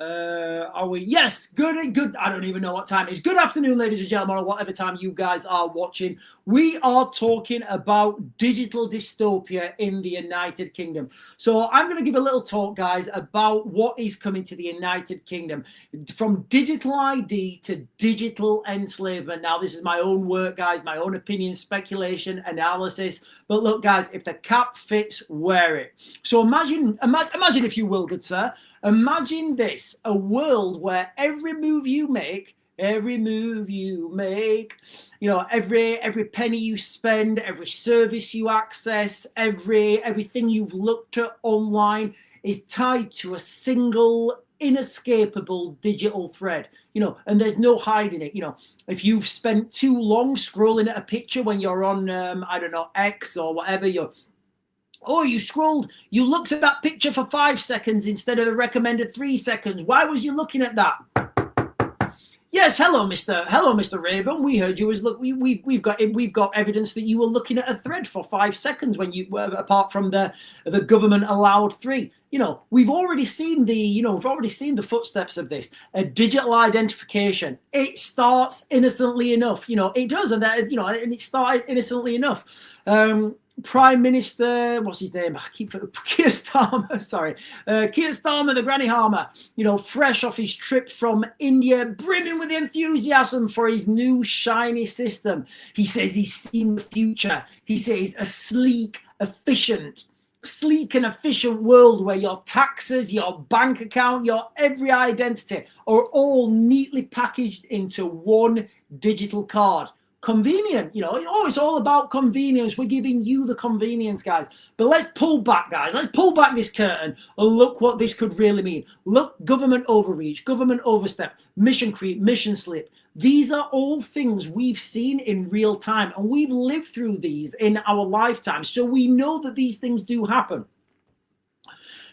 Are we? Yes, good. I don't even know what time it is. Good afternoon, ladies and gentlemen, or whatever time you guys are watching. We are talking about digital dystopia in the United Kingdom. So I'm going to give a little talk, guys, about what is coming to the United Kingdom from digital ID to digital enslavement. Now, this is my own work, guys, my own opinion, speculation, analysis. But look, guys, if the cap fits, wear it. So imagine, if you will, good sir. Imagine this, a world where every move you make, every penny you spend, every service you access, everything you've looked at online is tied to a single inescapable digital thread, and there's no hiding it. If you've spent too long scrolling at a picture when you're on, I don't know, X or whatever, you looked at that picture for 5 seconds instead of the recommended 3 seconds. Why was you looking at that? Yes, hello, Mr. Raven. We heard you was we've got evidence that you were looking at a thread for 5 seconds when you were, apart from the government allowed 3. We've already seen the footsteps of this. A digital identification. It starts innocently enough. It does, and it started innocently enough. Prime Minister, what's his name? Keir Starmer, sorry. Keir Starmer, the granny harmer, fresh off his trip from India, brimming with enthusiasm for his new shiny system. He says he's seen the future. He says a sleek and efficient world where your taxes, your bank account, your every identity are all neatly packaged into one digital card. Convenient, it's all about convenience. We're giving you the convenience, guys. But let's pull back, guys. Let's pull back this curtain and look what this could really mean. Look, government overreach, government overstep, mission creep, mission slip. These are all things we've seen in real time, and we've lived through these in our lifetime. So we know that these things do happen.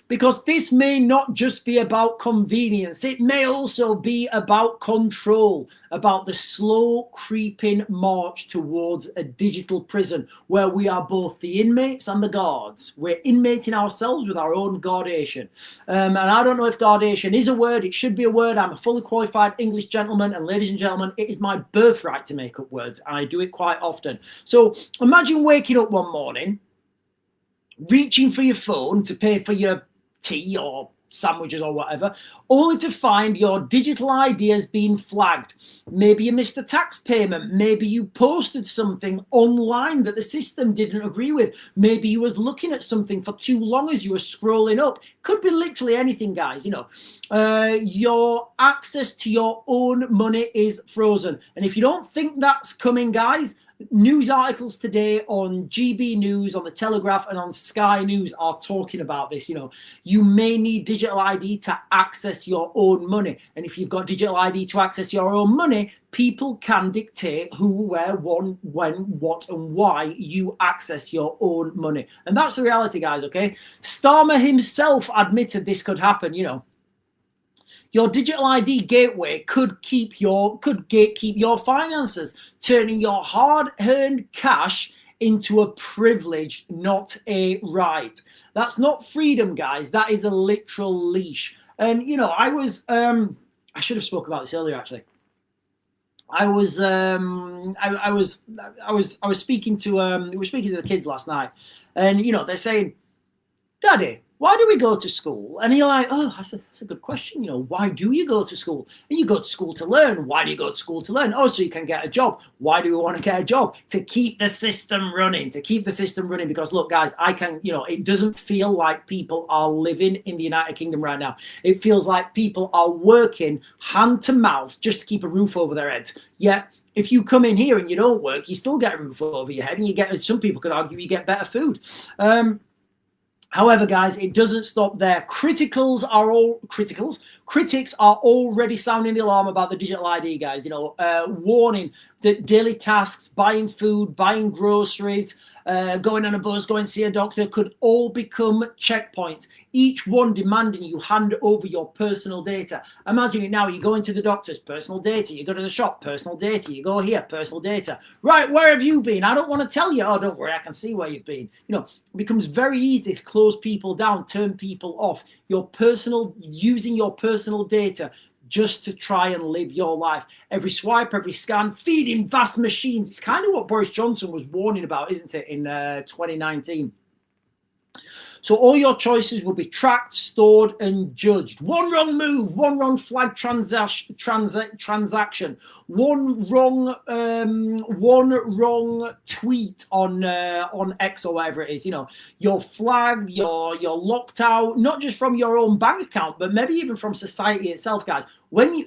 Because this may not just be about convenience. It may also be about control, about the slow creeping march towards a digital prison where we are both the inmates and the guards. We're inmating ourselves with our own guardation. And I don't know if guardation is a word. It should be a word. I'm a fully qualified English gentleman. And ladies and gentlemen, it is my birthright to make up words. I do it quite often. So imagine waking up one morning, reaching for your phone to pay for your tea or sandwiches or whatever, only to find your digital ID has been flagged. Maybe you missed a tax payment. Maybe you posted something online that the system didn't agree with. Maybe you was looking at something for too long as you were scrolling up. Could be literally anything, guys. Your access to your own money is frozen. And if you don't think that's coming, guys, news articles today on GB News, on the Telegraph, and on Sky News are talking about this. You may need digital ID to access your own money. And if you've got digital ID to access your own money, people can dictate who, where, when, what, and why you access your own money. And that's the reality, guys, okay? Starmer himself admitted this could happen, Your digital ID gateway could gatekeep your finances, turning your hard-earned cash into a privilege, not a right. That's not freedom, guys. That is a literal leash. And I should have spoke about this earlier, actually. I was speaking to we were speaking to the kids last night, and they're saying, "Daddy, why do we go to school?" And you're like, oh, that's a good question. Why do you go to school? And you go to school to learn. Why do you go to school to learn? Oh, so you can get a job. Why do you want to get a job? To keep the system running, because look, guys, it doesn't feel like people are living in the United Kingdom right now. It feels like people are working hand to mouth just to keep a roof over their heads. Yet, if you come in here and you don't work, you still get a roof over your head, and some people could argue you get better food. However, guys, it doesn't stop there. Critics are already sounding the alarm about the digital ID, guys. Warning that daily tasks, buying food, buying groceries, going on a bus, going to see a doctor, could all become checkpoints, each one demanding you hand over your personal data. Imagine it now, you go into the doctor's, personal data, you go to the shop, personal data, you go here, personal data. Right, where have you been? I don't want to tell you. Oh, don't worry, I can see where you've been. You know, it becomes very easy to close people down, turn people off. Using your personal data just to try and live your life. Every swipe, every scan, feeding vast machines. It's kind of what Boris Johnson was warning about, isn't it, in 2019? So all your choices will be tracked, stored, and judged. One wrong move, one wrong flag transaction, one wrong tweet on X or whatever it is. You know, you're flagged, you're locked out, not just from your own bank account, but maybe even from society itself, guys. When you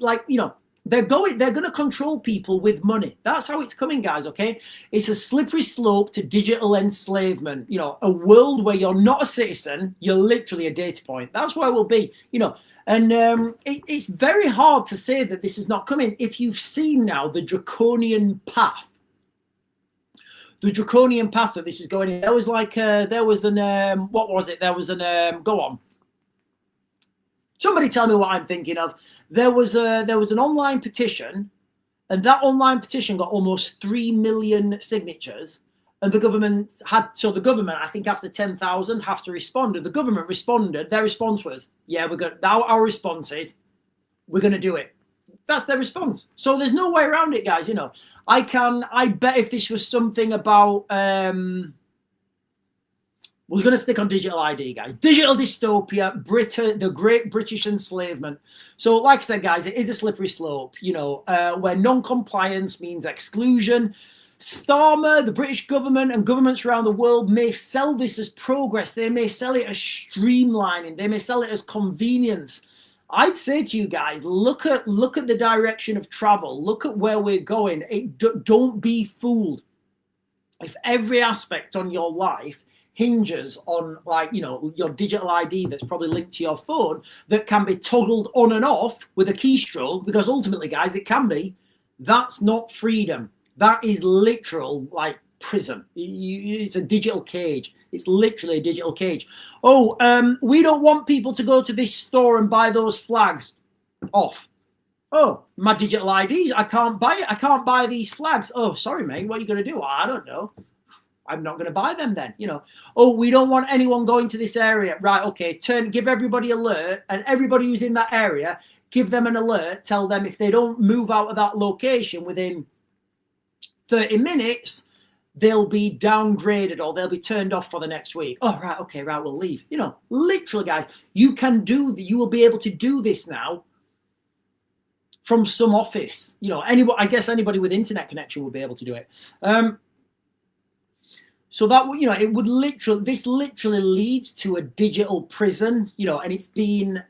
they're going to control people with money. That's how it's coming, guys, okay? It's a slippery slope to digital enslavement. You know, a world where you're not a citizen, you're literally a data point. That's where we'll be, you know. And it's very hard to say that this is not coming if you've seen now the draconian path. The draconian path that this is going in. There was like, what was it? There was an, go on. Somebody tell me what I'm thinking of. There was an online petition, and that online petition got almost 3 million signatures. And the government I think after 10,000 have to respond. And the government responded. Their response was, yeah, our response is, we're going to do it. That's their response. So there's no way around it, guys. You know, I bet if this was something about, we're going to stick on digital ID, guys. Digital dystopia, the great British enslavement. So like I said, guys, it is a slippery slope, you know, where non-compliance means exclusion. Starmer, the British government and governments around the world may sell this as progress. They may sell it as streamlining. They may sell it as convenience. I'd say to you guys, look at the direction of travel. Look at where we're going. Don't be fooled. If every aspect on your life hinges on, like, you know, your digital ID that's probably linked to your phone that can be toggled on and off with a keystroke, because ultimately, guys, it can be, that's not freedom. That is literal, like, prison. It's a digital cage. It's literally a digital cage. Oh, we don't want people to go to this store and buy those flags. Off. Oh, my digital IDs, I can't buy it. I can't buy these flags. Oh, sorry, mate. What are you going to do? I don't know. I'm not going to buy them then, you know. Oh, we don't want anyone going to this area. Right, okay, give everybody alert, and everybody who's in that area, give them an alert. Tell them if they don't move out of that location within 30 minutes, they'll be downgraded or they'll be turned off for the next week. Oh, right, okay, right, we'll leave. You know, literally, guys, you will be able to do this now from some office. You know, I guess anybody with internet connection will be able to do it. So that, you know, this literally leads to a digital prison, you know, and it's been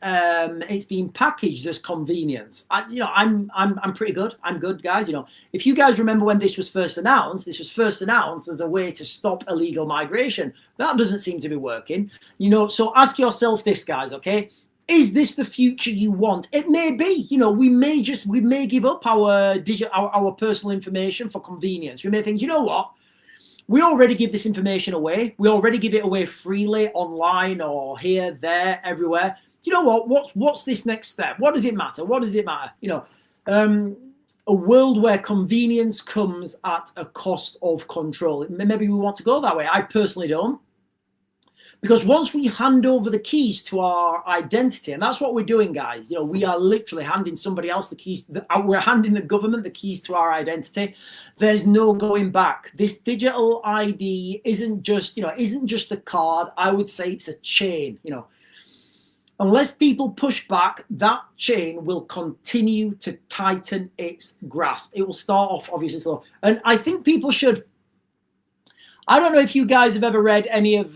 packaged as convenience. I'm pretty good. I'm good, guys. You know, if you guys remember when this was first announced as a way to stop illegal migration. That doesn't seem to be working, you know. So ask yourself this, guys, okay? Is this the future you want? It may be, you know, we may give up our personal information for convenience. We may think, you know what? We already give this information away. We already give it away freely online or here, there, everywhere. You know what? What's this next step? What does it matter? What does it matter? You know, a world where convenience comes at a cost of control. Maybe we want to go that way. I personally don't. Because once we hand over the keys to our identity, and that's what we're doing, guys, you know, we are literally handing somebody else the keys. We're handing the government the keys to our identity. There's no going back. This digital ID isn't just a card. I would say it's a chain, you know. Unless people push back, that chain will continue to tighten its grasp. It will start off obviously slow. And I think people should, I don't know if you guys have ever read any of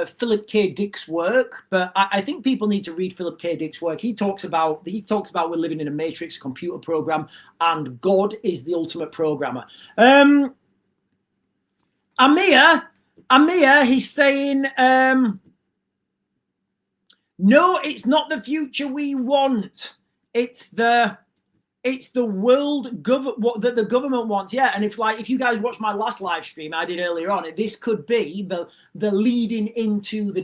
Philip K. Dick's work, but I think people need to read Philip K. Dick's work. He talks about we're living in a matrix computer program, and God is the ultimate programmer. Amir, he's saying, no, it's not the future we want. It's the It's the world what that the government wants, yeah. And if you guys watch my last live stream I did earlier on, this could be the leading into the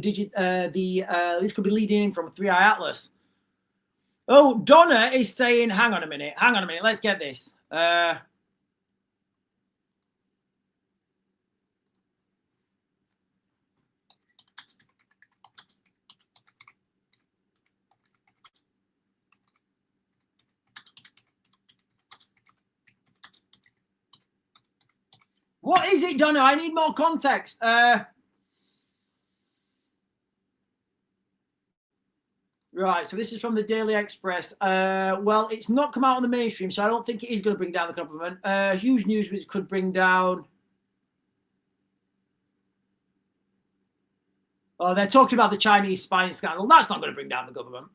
this could be leading in from 3i Atlas. Oh, Donna is saying, hang on a minute, let's get this. What is it, Donna? I need more context. Right, so this is from the Daily Express. Well, it's not come out on the mainstream, so I don't think it is going to bring down the government. Huge news which could bring down... Oh, they're talking about the Chinese spying scandal. That's not going to bring down the government.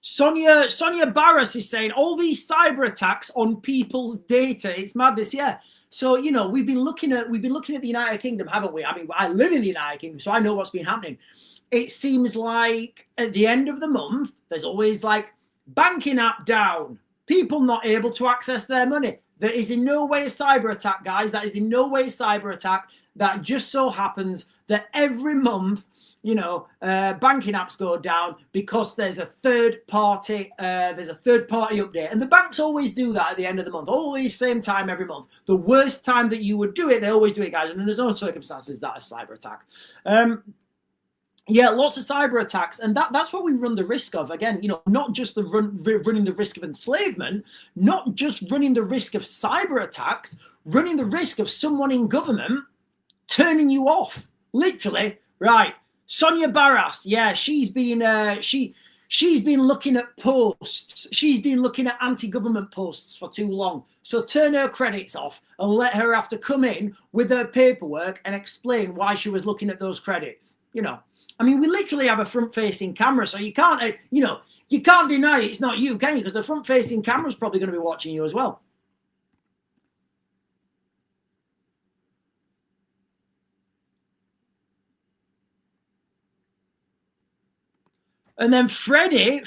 Sonia Barras is saying all these cyber attacks on people's data. It's madness, yeah. So you know we've been looking at the United Kingdom, haven't we? I mean, I live in the United Kingdom, so I know what's been happening. It seems like at the end of the month, there's always like banking app down, people not able to access their money. There is in no way a cyber attack, guys. That is in no way a cyber attack. That just so happens that every month, you know, banking apps go down because there's a third party update, and the banks always do that at the end of the month, always same time every month. The worst time that you would do it, they always do it, guys, and there's no circumstances that a cyber attack. Yeah, lots of cyber attacks, and that's what we run the risk of. Again, you know, not just running the risk of enslavement, not just running the risk of cyber attacks, running the risk of someone in government turning you off, literally. Right, Sonia Barras, yeah, she's been looking at posts. She's been looking at anti-government posts for too long. So turn her credits off and let her have to come in with her paperwork and explain why she was looking at those credits. You know. I mean, we literally have a front-facing camera, so you can't, you know, you can't deny it's not you, can you? Because the front-facing camera is probably going to be watching you as well. And then Freddie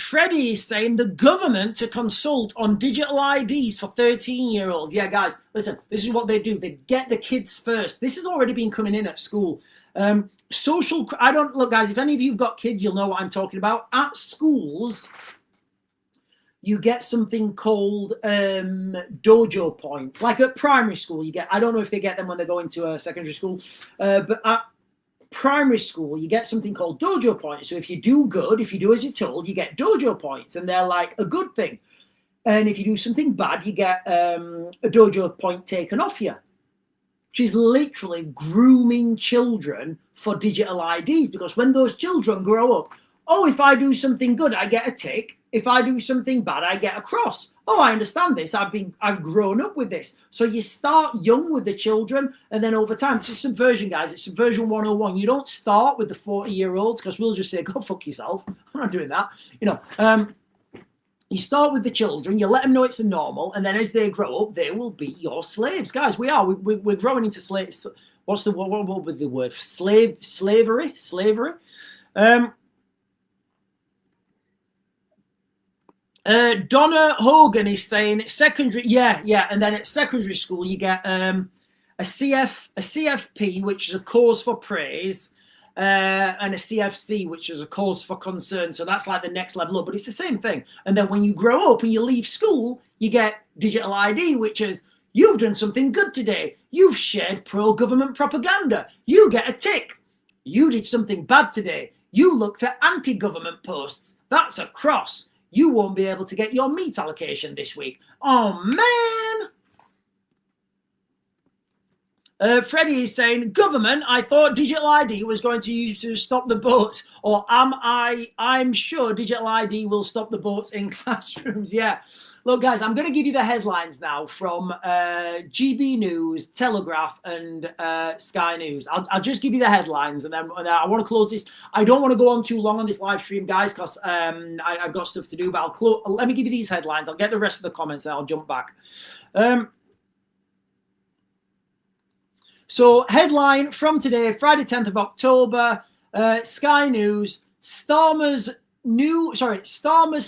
is saying the government to consult on digital IDs for 13-year-olds. Yeah, guys, listen, this is what they do. They get the kids first. This has already been coming in at school. Look, guys, if any of you've got kids, you'll know what I'm talking about. At schools, you get something called dojo points. Like at primary school, you get, I don't know if they get them when they go into a secondary school, but at primary school, you get something called dojo points. So if you do good, if you do as you're told, you get dojo points, and they're like a good thing. And if you do something bad, you get a dojo point taken off you, which is literally grooming children for digital IDs. Because when those children grow up, oh, if I do something good, I get a tick. If I do something bad, I get a cross. Oh, I understand this. I've grown up with this. So you start young with the children, and then over time, it's just subversion, guys. It's subversion 101. You don't start with the 40-year-olds, because we'll just say, go fuck yourself. I'm not doing that. You know, you start with the children, you let them know it's the normal, and then as they grow up, they will be your slaves. Guys, we're growing into slaves. What would the word? Slavery? Donna Hogan is saying secondary, yeah, and then at secondary school you get a CFP, which is a cause for praise, and a CFC, which is a cause for concern. So that's like the next level up, but it's the same thing. And then when you grow up and you leave school, you get digital ID, which is you've done something good today. You've shared pro-government propaganda. You get a tick. You did something bad today. You looked at anti-government posts. That's a cross. You won't be able to get your meat allocation this week. Oh, man. Freddie is saying, government, I thought digital ID was going to use to stop the boats. Or I'm sure digital ID will stop the boats in classrooms. Yeah. Look, guys, I'm going to give you the headlines now from GB News, Telegraph, and Sky News. I'll just give you the headlines, and then I want to close this. I don't want to go on too long on this live stream, guys, because I've got stuff to do. But let me give you these headlines. I'll get the rest of the comments, and I'll jump back. So, headline from today, Friday, 10th of October, Sky News. Starmer's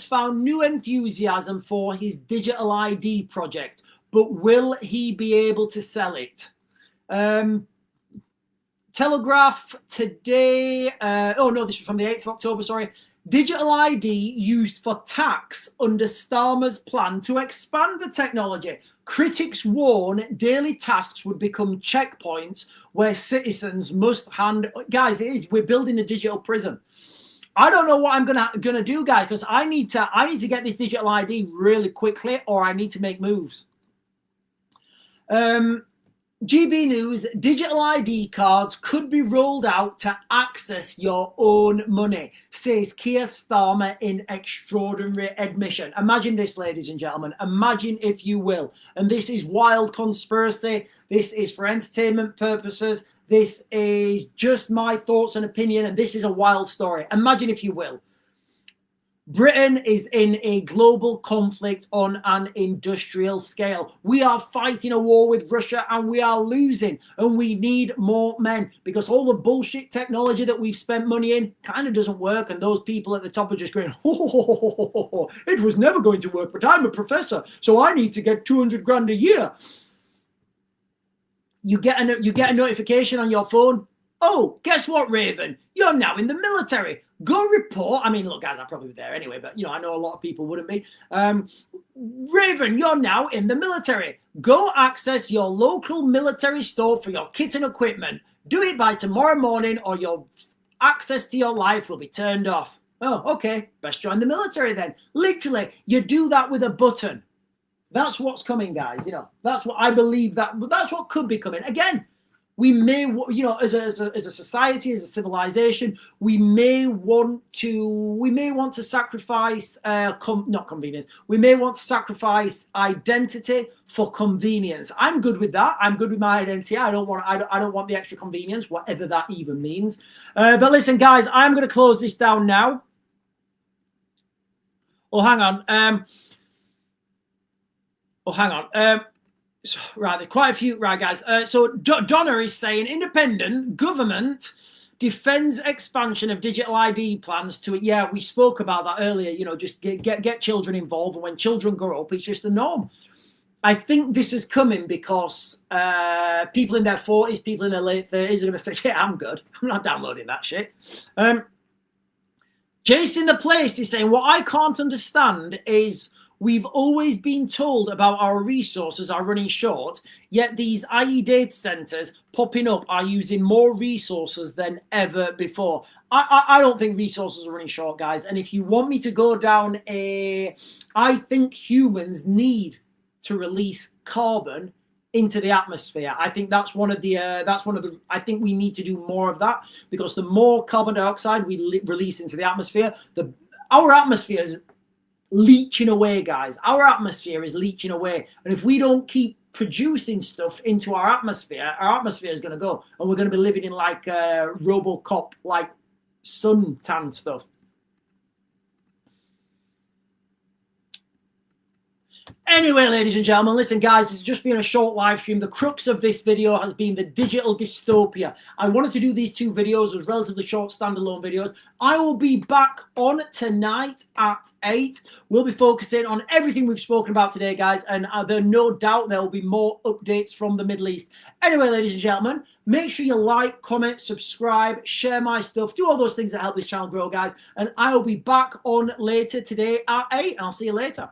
found new enthusiasm for his digital ID project, but will he be able to sell it? Telegraph today. Oh no, this was from the 8th of October. Sorry. Digital ID used for tax under Starmer's plan to expand the technology. Critics warn daily tasks would become checkpoints where citizens must hand. Guys, it is. We're building a digital prison. I don't know what I'm gonna do, guys, because I need to get this digital ID really quickly, or I need to make moves. GB News, digital ID cards could be rolled out to access your own money, says Keir Starmer in extraordinary admission. Imagine this, ladies and gentlemen. Imagine if you will. And this is wild conspiracy. This is for entertainment purposes. This is just my thoughts and opinion, and this is a wild story. Imagine if you will. Britain is in a global conflict on an industrial scale. We are fighting a war with Russia and we are losing, and we need more men because all the bullshit technology that we've spent money in kind of doesn't work, and those people at the top are just going, oh, it was never going to work, but I'm a professor, so I need to get 200 grand a year. You get a notification on your phone. Oh, guess what, Raven? You're now in the military. Go report. I mean, look, guys, I'll probably be there anyway, but, I know a lot of people wouldn't be. Raven, you're now in the military. Go access your local military store for your kit and equipment. Do it by tomorrow morning or your access to your life will be turned off. Oh, okay. Best join the military then. Literally, you do that with a button. That's what's coming, guys. That's what I believe that's what could be coming. Again, we may, as a society, as a civilization, we may want to sacrifice, not convenience. We may want to sacrifice identity for convenience. I'm good with that. I'm good with my identity. I don't want the extra convenience, whatever that even means. But listen, guys, I'm going to close this down now. Oh, hang on. Right, there are quite a few. Right, guys. So Donna is saying independent government defends expansion of digital ID plans to it. Yeah, we spoke about that earlier. Just get children involved, and when children grow up, it's just the norm. I think this is coming because people in their 40s, people in their late 30s are going to say, "Yeah, I'm good. I'm not downloading that shit." Jason the Place is saying, what I can't understand is we've always been told about our resources are running short, yet these IE data centers popping up are using more resources than ever before. I don't think resources are running short, guys. And if you want me to go down I think humans need to release carbon into the atmosphere. I think that's one of the I think we need to do more of that, because the more carbon dioxide we release into the atmosphere, our atmosphere is leaching away, guys. Our atmosphere is leaching away, and if we don't keep producing stuff into our atmosphere is going to go, and we're going to be living in like RoboCop, like suntan stuff. Anyway, ladies and gentlemen, listen, guys, this has just been a short live stream. The crux of this video has been the digital dystopia. I wanted to do these two videos as relatively short standalone videos. I will be back on tonight at 8. We'll be focusing on everything we've spoken about today, guys, and there's no doubt there will be more updates from the Middle East. Anyway, ladies and gentlemen, make sure you like, comment, subscribe, share my stuff, do all those things that help this channel grow, guys, and I will be back on later today at 8, and I'll see you later.